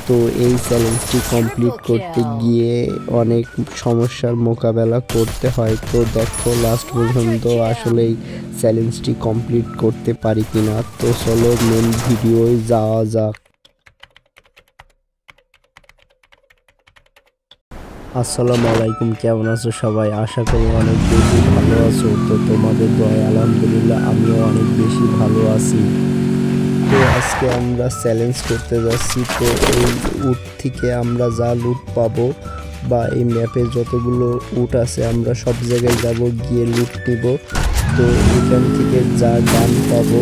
তো এই চ্যালেঞ্জটি কমপ্লিট করতে গিয়ে অনেক সমস্যার মোকাবেলা করতে হয়। তো দেখো লাস্ট পর্যন্ত আসলে এই চ্যালেঞ্জটি কমপ্লিট করতে পারি কিনা। তো চলো মেন ভিডিওয় যাওয়া যাক। আসসালামু আলাইকুম, কেমন আছো সবাই? আশা করি অনেক বেশি ভালো আছো। তো তোমাদের দয়ায় আলহামদুলিল্লাহ আমিও অনেক বেশি ভালো আছি। তো আজকে আমরা চ্যালেঞ্জ করতে যাচ্ছি। তো এই উট থেকে আমরা যা লুট পাবো বা এই ম্যাপে যতগুলো উট আছে আমরা সব জায়গায় যাব, গিয়ে লুট নিব। তো এখান থেকে যা গান পাবো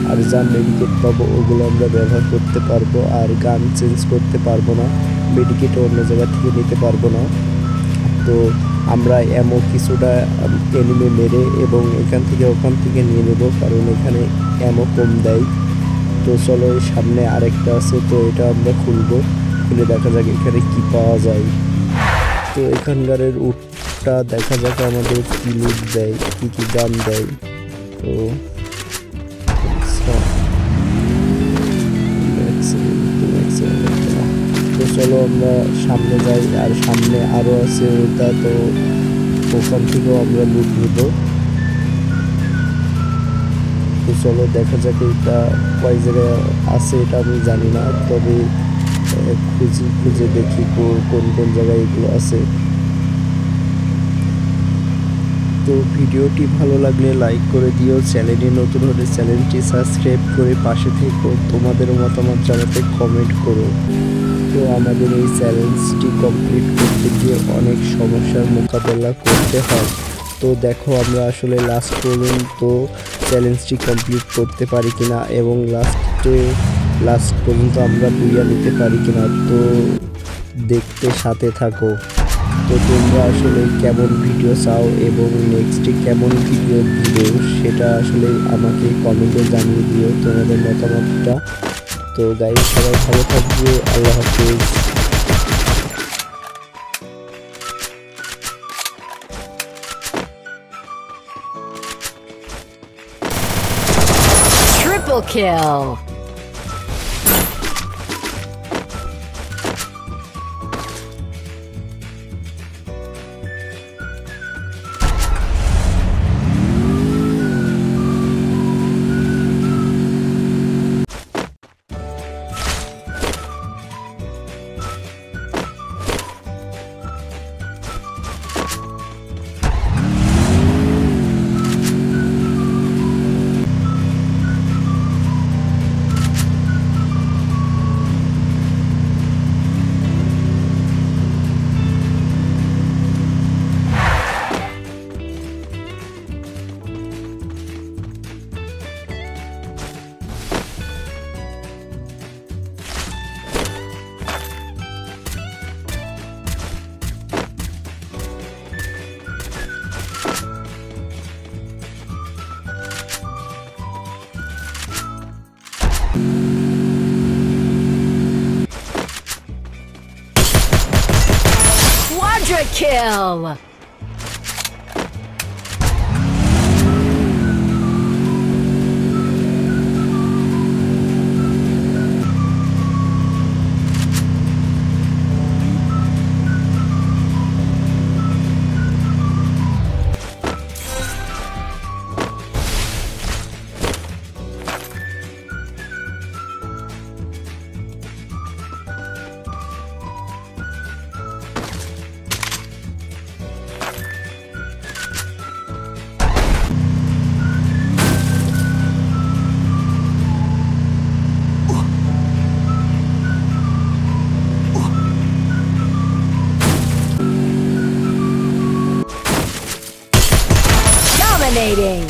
আর যা মেডিকেট পাবো ওগুলো আমরা ব্যবহার করতে পারবো, আর গান চেঞ্জ করতে পারবো না, মেডিকেট অন্য জায়গা থেকে নিতে পারবো না। তো আমরা এমন কিছুটা এনিমে মেরে এবং এখান থেকে ওখান থেকে নিয়ে নেব, কারণ এখানে এমন কম দেয়। তো চলো এই সামনে আরেকটা আছে, তো এটা আমরা খুলবো, খুলে দেখা যাক এখানে কি পাওয়া যায়। তো এখানকার উটটা দেখা যাক আমাদের কি লুট দেয়, কি কি গান দেয়। তো তো চলো আমরা সামনে যাই, আর সামনে আরো আছে ওটা, তো ওখান থেকেও আমরা লুট নেব। তো চলো দেখা যাক এটা কয় জায়গায় আছে এটা আমি জানি না, তবে খুঁজে দেখি কোন কোন জায়গায় এগুলো আছে। তো ভিডিওটি ভালো লাগলে লাইক করে দিও, চ্যানেলে নতুন হলে চ্যানেলটি সাবস্ক্রাইব করে পাশে থেকো, তোমাদের মতামত জানাতে কমেন্ট করো। তো আমাদের এই চ্যালেঞ্জটি কমপ্লিট করতে গিয়ে অনেক সমস্যার মোকাবেলা করতে হয়। তো দেখো আমরা আসলে লাস্ট পর্যন্ত চ্যালেঞ্জটি কমপ্লিট করতে পারি কিনা এবং লাস্ট পর্যন্ত আমরা বুইয়া নিতে পারি কিনা। তো দেখতে সাথে থাকো। তো তোমরা আসলে কেমন ভিডিও চাও এবং নেক্সটে কেমন ভিডিও দিব সেটা আসলে আমাকে কমেন্টে জানিয়ে দিও তোমাদের মতামতটা। তো গাইস সবাই ভালো থাকবে, আল্লাহ হাফেজ। Triple kill. Quadra kill! Dominating!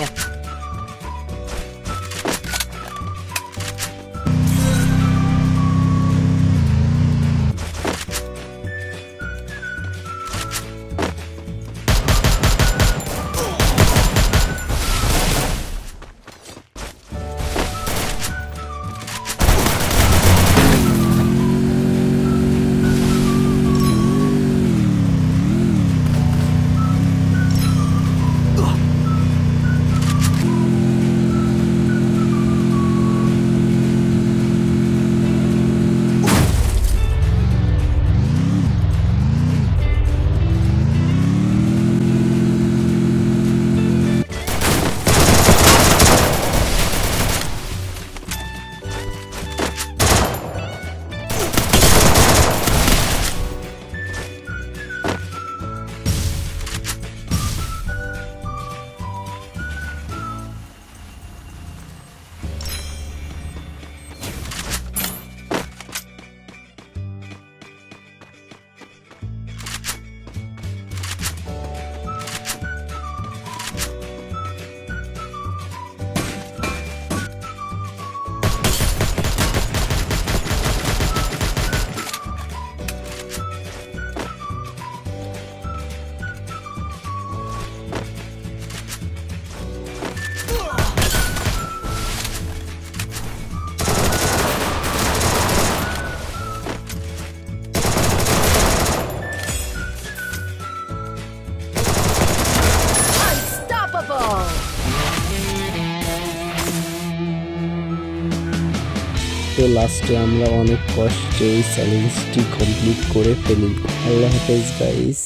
তো লাস্টে আমরা অনেক কষ্টে এই চ্যালেঞ্জটি কমপ্লিট করে ফেলি। আল্লাহ হাফেজ গাইস।